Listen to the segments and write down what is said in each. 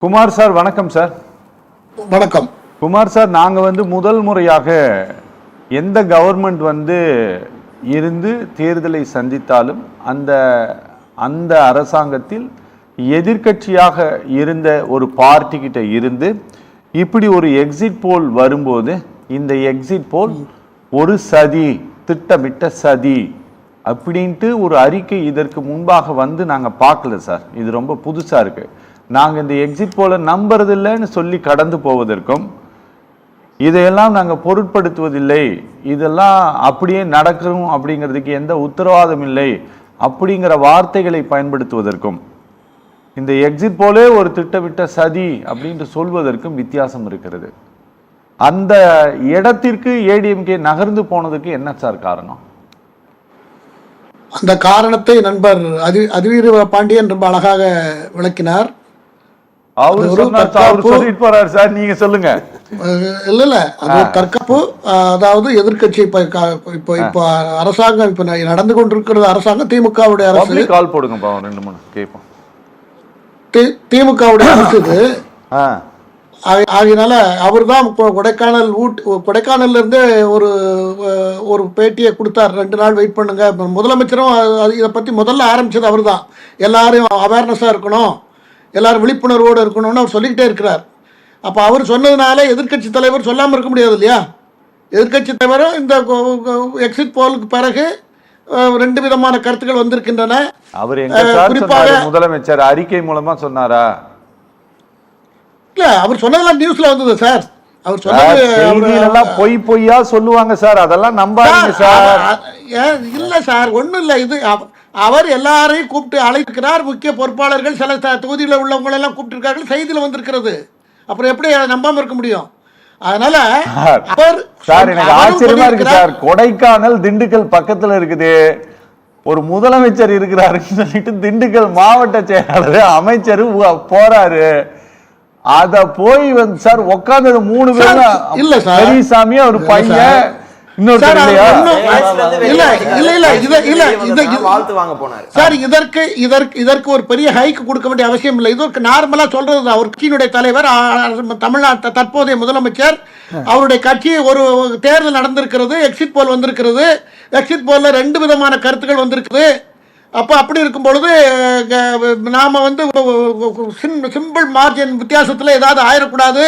Kumar sir வணக்கம் sir. வணக்கம் Kumar sir, நாங்கள் முதல் முறையாக எந்த கவர்மெண்ட் இருந்து தேர்தலை சந்தித்தாலும் அந்த அந்த அரசாங்கத்தில் எதிர்க்கட்சியாக இருந்த ஒரு பார்ட்டி கிட்ட இருந்து இப்படி ஒரு எக்ஸிட் போல் வரும்போது இந்த எக்ஸிட் போல் ஒரு சதி, திட்டமிட்ட சதி அப்படின்ட்டு ஒரு அறிக்கை இதற்கு முன்பாக நாங்கள் பார்க்கல சார். இது ரொம்ப புதுசாக இருக்கு. நாங்கள் இந்த எக்ஸிட் போல நம்புறதில்லைன்னு சொல்லி கடந்து போவதற்கும் இதையெல்லாம் நாங்கள் பொருட்படுத்துவதில்லை, இதெல்லாம் அப்படியே நடக்கும் அப்படிங்கிறதுக்கு எந்த உத்தரவாதம் இல்லை அப்படிங்கிற வார்த்தைகளை பயன்படுத்துவதற்கும் இந்த எக்ஸிட் போலே ஒரு திட்டமிட்ட சதி அப்படின்ட்டு சொல்வதற்கும் வித்தியாசம் இருக்கிறது. அந்த இடத்திற்கு ஏடிஎம்கே நகர்ந்து போனதுக்கு என்ன சார் காரணம்? அந்த காரணத்தை நண்பர் அதிவீர பாண்டியன் ரொம்ப அழகாக விளக்கினார். நீங்க சொல்லுங்க. இல்ல அது தற்காப்பு. அதாவது எதிர்கட்சி இப்ப அரசாங்கம் இப்ப நடந்து கொண்டிருக்கிறது அரசாங்கம் திமுகவுடைய அரசு. கால் போடுங்க 2-3 கேட்போம். திமுகவுடைய அரசு இது. ஆகினால அவர் தான் கொடைக்கானல்ல இருந்து ஒரு பேட்டியை கொடுத்தார். 2 நாள் வெயிட் பண்ணுங்க. முதலமைச்சரும் இதை பத்தி முதல்ல ஆரம்பிச்சது அவர் தான். எல்லாரும் அவேர்னஸா இருக்கணும், எல்லாரும் விழிப்புணர்வோடு இருக்கணும்னு அவர் சொல்லிக்கிட்டே இருக்கிறார். அப்போ அவர் சொன்னதுனால எதிர்கட்சி தலைவர் சொல்லாமல் இருக்க முடியாது இல்லையா? எதிர்கட்சி தலைவரும் இந்த எக்ஸிட் போலுக்கு பிறகு 2 விதமான கருத்துக்கள் வந்திருக்கின்றன. அவர் குறிப்பாக முதலமைச்சர் அறிக்கை மூலமா சொன்னாரா? இல்ல, அவர் சொன்னதெல்லாம் நியூஸ்ல வந்தது சார். அவர் சொன்னது பொய்யா சொல்லுவாங்க சார், அதெல்லாம் நம்பாதீங்க சார். இல்ல சார், ஒண்ணும் இல்ல. இது அவர் எல்லாரையும் கூப்பிட்டு அழைக்கிறார். முக்கிய பொறுப்பாளர்கள் சில தொகுதியில் உள்ளவங்க எல்லாம் கூப்பிட்டு செய்தியில வந்திருக்கிறது. அப்புறம் எப்படி நம்பாம இருக்க முடியும்? அதனால சார் எனக்கு ஆச்சரியமா இருக்கு சார். கொடைக்கானல் திண்டுக்கல் பக்கத்துல இருக்குது, ஒரு முதலமைச்சர் இருக்கிறாருன்னு சொல்லிட்டு திண்டுக்கல் மாவட்ட செயலாளர் அமைச்சர் போறாரு. அத போய் சார் உட்கார்ந்து 3 பேர் இல்ல சார், பெரியசாமி ஒரு பையன் இதற்கு ஒரு பெரிய ஹைக் கொடுக்க வேண்டிய அவசியம் இல்லை. இது நார்மலா சொல்றது. அவர் கட்சியினுடைய தலைவர், தமிழ்நாட்டு தற்போதைய முதலமைச்சர், அவருடைய கட்சி ஒரு தேர்தல் நடந்திருக்கிறது, எக்ஸிட் போல் வந்திருக்கிறது. எக்ஸிட் போல்ல 2 விதமான கருத்துக்கள் வந்திருக்குது. அப்போ அப்படி இருக்கும் பொழுது நாம சிம்பிள் மார்ஜின் வித்தியாசத்துல ஏதாவது ஆயிடக்கூடாது,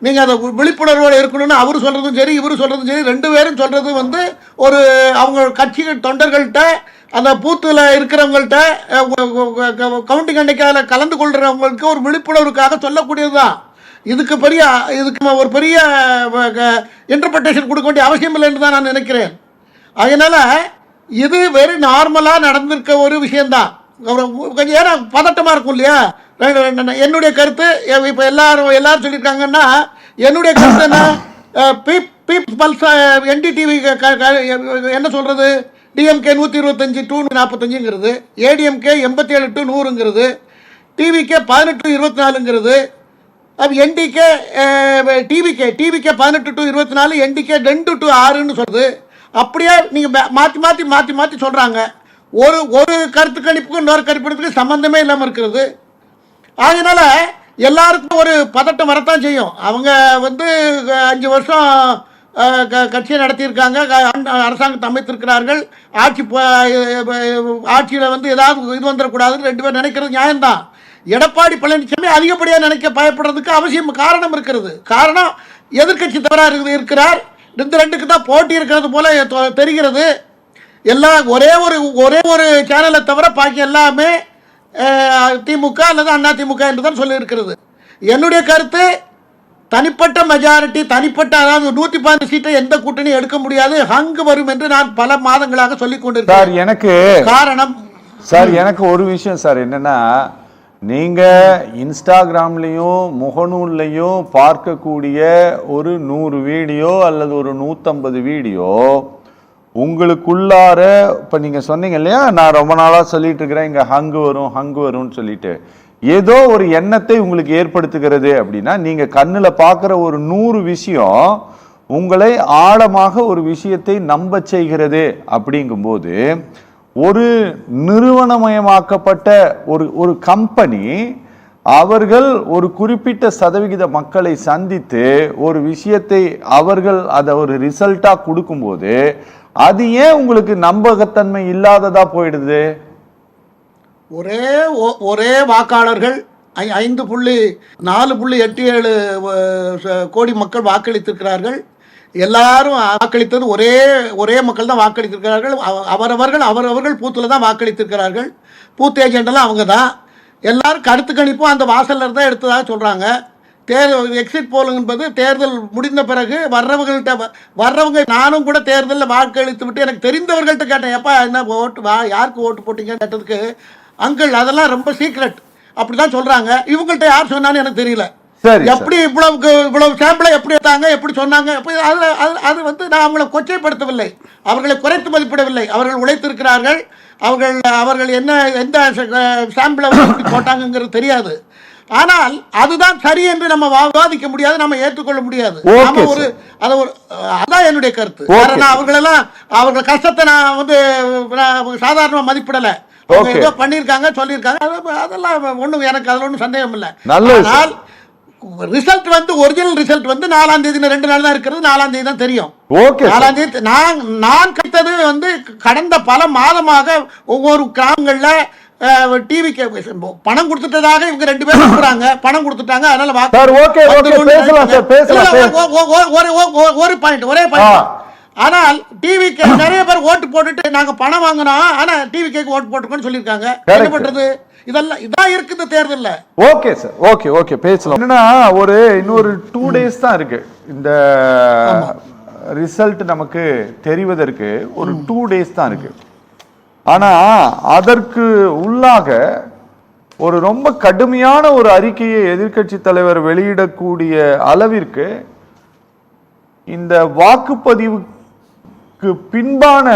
நீங்க அதை விழிப்புணர்வோடு இருக்கணும்னு அவர் சொல்றதும் சரி, இவரு சொல்றதும் சரி, 2 பேரும் சொல்றது ஒரு அவங்க கட்சி தொண்டர்கள்ட்ட, அந்த பூத்துல இருக்கிறவங்கள்ட்ட, கவுண்டிங் அன்னைக்கு அதில் கலந்து கொள்றவங்களுக்கு ஒரு விழிப்புணர்வுக்காக சொல்லக்கூடியதுதான். இதுக்கு ஒரு பெரிய இன்டர்பிரேஷன் கொடுக்க வேண்டிய அவசியம் இல்லை என்று தான் நான் நினைக்கிறேன். அதனால இது வெரி நார்மலா நடந்திருக்க ஒரு விஷயம்தான். கொஞ்சம் ஏன்னா பதட்டமா இருக்கும் இல்லையா? என்னுடைய கருத்து இப்ப எல்லாரும் சொல்லியிருக்காங்கன்னா, என்னுடைய கருத்து என்ன? என்டிடிவி என்ன சொல்றது? டிஎம்கே 125 to 45ங்கிறது, ஏடிஎம்கே 87 to 100ங்கிறது, டிவிகே 18 to 24ங்கிறது, என்டிகே டிவிகே 18 to 24, என்டிகே 2 to 6ன்னு சொல்றது. அப்படியே நீங்க மாத்தி சொல்றாங்க. ஒரு கருத்து கணிப்புக்கும் இன்னொரு கணிப்புக்கு சம்பந்தமே இல்லாம இருக்கிறது. அதனால எல்லாருக்கும் ஒரு பதட்டம் வரத்தான் செய்யும். அவங்க 5 வருஷம் கட்சியை நடத்தியிருக்காங்க, அரசாங்கத்தை அமைத்திருக்கிறார்கள், ஆட்சியில் ஏதாவது இது வந்துடக்கூடாதுன்னு 2 பேர் நினைக்கிறது நியாயம்தான். எடப்பாடி பழனிசாமி அதிகப்படியாக நினைக்க பயப்படுறதுக்கு காரணம் இருக்கிறது. காரணம், எதிர்கட்சி தவறாக இருக்கிறார். 2க்கு தான் போட்டி இருக்கிறது போல தெரிகிறது. எல்லாம் ஒரே ஒரு சேனலை தவிர பாக்கி எல்லாமே திமுக அல்லது அண்ணா திமுக என்று தான் சொல்லி இருக்கிறது. என்னுடைய கருத்து, தனிப்பட்ட மெஜாரிட்டி, அதாவது 115 சீட்டை எந்த கூட்டணி எடுக்க முடியாது, ஹங்கு வரும் என்று நான் பல மாதங்களாக சொல்லிக் கொண்டிருக்கிறேன். எனக்கு காரணம் சார், எனக்கு ஒரு விஷயம் சார் என்னன்னா, நீங்க இன்ஸ்டாகிராம்லயும் முகநூல்லையும் பார்க்கக்கூடிய ஒரு 100 வீடியோ அல்லது ஒரு 150 வீடியோ உங்களுக்குள்ளார, இப்போ நீங்கள் சொன்னீங்க இல்லையா, நான் ரொம்ப நாளாக சொல்லிட்டு இருக்கிறேன் இங்கே ஹங்கு வரும்னு சொல்லிட்டு, ஏதோ ஒரு எண்ணத்தை உங்களுக்கு ஏற்படுத்துகிறது அப்படின்னா, நீங்கள் கண்ணில் பார்க்குற ஒரு 100 விஷயம் உங்களை ஆழமாக ஒரு விஷயத்தை நம்ப செய்கிறது. அப்படிங்கும்போது ஒரு நிறுவனமயமாக்கப்பட்ட ஒரு கம்பெனி அவர்கள் ஒரு குறிப்பிட்ட சதவிகித மக்களை சந்தித்து ஒரு விஷயத்தை அவர்கள் அதை ஒரு ரிசல்ட்டா கொடுக்கும்போது அது ஏன் உங்களுக்கு நம்பகத்தன்மை இல்லாததா போயிடுது? ஒரே வாக்காளர்கள் 5.487 கோடி மக்கள் வாக்களித்திருக்கிறார்கள். எல்லாரும் வாக்களித்தது ஒரே மக்கள் தான் வாக்களித்திருக்கிறார்கள். அவரவர்கள் பூத்துல தான் வாக்களித்திருக்கிறார்கள். பூத் ஏஜெண்டெல்லாம் அவங்க தான். எல்லாரும் கருத்து கணிப்பும் அந்த வாசல்ல தான் எடுத்ததாக சொல்றாங்க. எக்ஸிட் போல் என்பது தேர்தல் முடிந்த பிறகு வர்றவங்க நானும் கூட தேர்தலில் வாக்களித்து விட்டு எனக்கு தெரிந்தவர்கள்ட்ட கேட்டேன், எப்பா என்ன யாருக்கு ஓட்டு போட்டீங்கன்னு கேட்டதுக்கு, அங்கிள் அதெல்லாம் ரொம்ப சீக்ரெட் அப்படிதான் சொல்றாங்க. இவங்கள்ட்ட யார் சொன்னான்னு எனக்கு தெரியல. எப்படி இவ்வளவு சாம்பிளை எப்படி எடுத்தாங்க, எப்படி சொன்னாங்க? அது வந்து நான் அவங்களை கொச்சைப்படுத்தவில்லை, அவர்களை குறைத்து மதிப்பிடவில்லை. அவர்கள் உழைத்திருக்கிறார்கள். அவர்கள் எந்த சாம்பிளை போட்டாங்கிறது தெரியாது. ஆனால் அதுதான் சரி என்று நம்ம விவாதிக்க முடியாது, நம்ம ஏற்றுக்கொள்ள முடியாது. அதான் என்னுடைய கருத்து. அவர்கள் கஷ்டத்தை நான் வந்து சாதாரணமா மதிப்பிடல. ஏதோ பண்ணிருக்காங்க, சொல்லியிருக்காங்க, அதெல்லாம் ஒண்ணும் எனக்கு அதுல ஒன்றும் சந்தேகம் இல்லை. ஆனால் ரிசல்ட் வந்து ஒரிஜினல் ரிசல்ட் வந்து 4ஆம் தேதி 2 நாள் தான் இருக்கிறது. 4ஆம் தேதி தான் தெரியும். 4ஆம் தேதி நான் கிடைத்தது வந்து கடந்த பல மாதமாக ஒவ்வொரு கிராமங்கள்ல டிவிக்கு பணம் கொடுத்துட்டதாக இவங்க 2 பேரும் சொல்றாங்க. பணம் கொடுத்துட்டாங்க, அதனால ஒரே பாயிண்ட். ஆனால் டிவிக்கு நிறைய பேர் ஓட்டு போட்டுட்டு நாங்க பணம் வாங்கினோம், ஆனா டிவிக்கு ஓட்டு போட்டுக்கோன்னு சொல்லியிருக்காங்க. என்ன பண்றது? இதெல்லாம் இதான் இருக்குது தேர்தல்ல. ஓகே சார், ஓகே பேசலாம். என்னன்னா இன்னொரு 2 டேஸ் தான் இருக்கு இந்த ரிசல்ட் நமக்கு தெரிவதற்கு. ஒரு 2 டேஸ் தான் இருக்கு. ஆனா அதற்கு உள்ளாக ரொம்ப கடுமையான ஒரு அறிக்கையை எதிர்க்கட்சி தலைவர் வெளியிடக்கூடிய அளவிற்கு இந்த வாக்குப்பதிவுக்கு பின்பான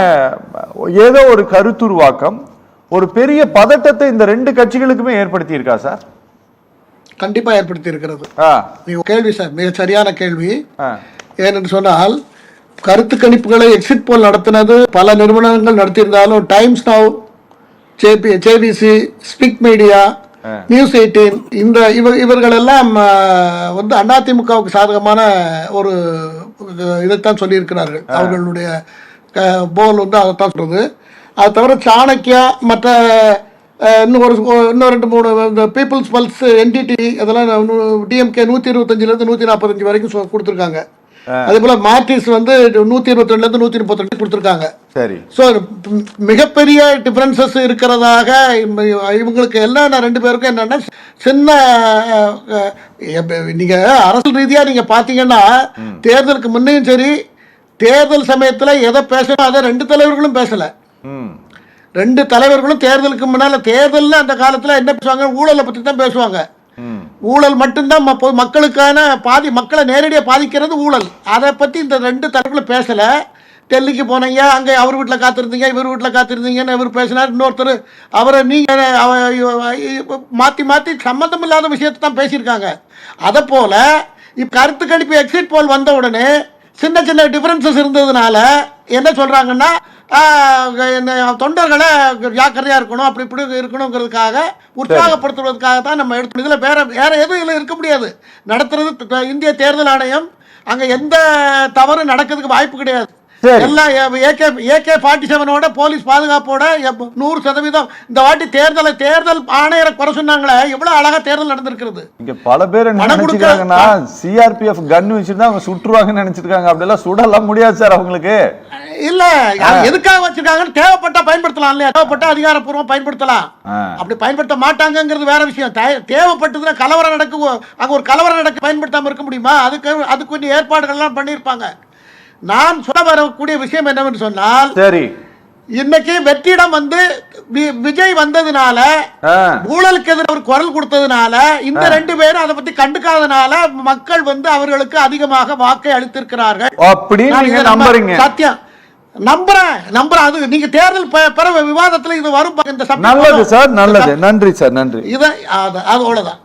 ஏதோ ஒரு கருத்துருவாக்கம் ஒரு பெரிய பதட்டத்தை இந்த 2 கட்சிகளுக்குமே ஏற்படுத்தி இருக்கா சார்? கண்டிப்பா ஏற்படுத்தி இருக்கிறது. கேள்வி சார் மிக சரியான கேள்வி. ஏனென்று சொன்னால், கருத்து கணிப்புகளை எக்ஸிட் போல் நடத்தினது பல நிறுவனங்கள் நடத்தியிருந்தாலும் டைம்ஸ் நவ், ஜேபிசி, ஸ்பிக் மீடியா, நியூஸ் 18 இவர்கள் எல்லாம் வந்து அதிமுகவுக்கு சாதகமான ஒரு இதைத்தான் சொல்லியிருக்கிறார்கள். அவர்களுடைய போல் வந்து அதைத்தான் சொல்றது. அது தவிர சாணக்கியா, மற்ற இன்னும் 2-3 இந்த பீப்புள்ஸ் பல்ஸ், என்டிடி, அதெல்லாம் டிஎம்கே 125 145 வரைக்கும் கொடுத்துருக்காங்க. அதே போல மார்டிஸ் வந்து 122 132 கொடுத்துருக்காங்க. சரி. ஸோ மிகப்பெரிய டிஃபரன்சஸ் இருக்கிறதாக இவங்களுக்கு எல்லாம் 2 பேருக்கும் என்னன்னா, சின்ன நீங்க அரசியல் ரீதியா நீங்க பாத்தீங்கன்னா தேர்தலுக்கு முன்னையும் சரி, தேர்தல் சமயத்துல எதை பேசணும் அதை 2 தலைவர்களும் பேசல. 2 தலைவர்களும் தேர்தலுக்கு முன்னால, தேர்தல்ல அந்த காலத்துல என்ன பேசுவாங்க, ஊழலை பத்தி தான் பேசுவாங்க. ஊழல் மட்டும்தான் மக்களுக்கான மக்களை நேரடியாக பாதிக்கிறது ஊழல். அதை பத்தி இந்த 2 தலைவர்களும் பேசல. டெல்லிக்கு போனீங்க, அங்க அவர் வீட்டில் காத்திருந்தீங்க, இவர் வீட்டில் காத்திருந்தீங்கன்னு இவர் பேசினார். இன்னொருத்தர் அவரை நீங்க மாத்தி சம்பந்தம் இல்லாத விஷயத்தை தான் பேசியிருக்காங்க. அதை போல இப்ப கருத்து கணிப்பு எக்ஸிட் போல் வந்த உடனே சின்ன டிஃபரன்சஸ் இருந்ததுனால என்ன சொல்றாங்கன்னா, தொண்டர்களை ஜாக்கிரதையா இருக்கணும், அப்படி இப்படி இருக்கணுங்கிறதுக்காக, உற்சாகப்படுத்துவதற்காக தான் நம்ம எடுக்கணும். இதுல வேற எதுவும் இருக்க முடியாது. நடத்துறது இந்திய தேர்தல் ஆணையம். அங்க எந்த தவறு நடக்கிறதுக்கு வாய்ப்பு கிடையாது. எல்லாம் AK-47 போலீஸ் பாதுகாப்போட 100% இந்த வாட்டி தேர்தல் ஆணையரை குறை சொன்னாங்களே, எவ்வளவு அழகா தேர்தல் நடந்திருக்கிறது. இங்க பல பேர் நினைச்சிருக்காங்கன்னா CRPF கன் வச்சிருந்தா அவங்க சுட்டுருவாங்கன்னு நினைச்சிருக்காங்க. அப்படி எல்லாம் சுடலாம் முடியாது சார் அவங்களுக்கு. இல்ல, எதுக்காக வச்சிருக்காங்கன்னு தேவைப்பட்டா பயன்படுத்தலாம் இல்லையா? தேவைப்பட்டா அதிகாரப்பூர்வம் பயன்படுத்தலாம். அப்படி பயன்படுத்த மாட்டாங்கிறது வேற விஷயம். தேவைப்பட்டதுன்னா கலவரம் அங்க ஒரு கலவரம் நடக்க பயன்படுத்தாம இருக்க முடியுமா? அதுக்கு வேண்டிய ஏற்பாடுகள் எல்லாம் பண்ணியிருப்பாங்க. நான் சொல்ல வரக்கூடிய விஷயம் என்னவென்று சொன்னால், சரி, இன்னைக்கு வெற்றிடம் வந்து விஜய் வந்ததுனால, ஊழலுக்கு எதிராக ஒரு குரல் கொடுத்ததுனால, இந்த 2 பேரும் அதை பத்தி கண்டுக்காதனால மக்கள் வந்து அவர்களுக்கு அதிகமாக வாக்கை அளித்திருக்கிறார்கள். சத்தியம் நம்புறேன். அது நீங்க தேர்தல் பெற விவாதத்துல இது வரும். நல்லது சார், நல்லது. நன்றி சார், நன்றி. இது அவ்வளவுதான்.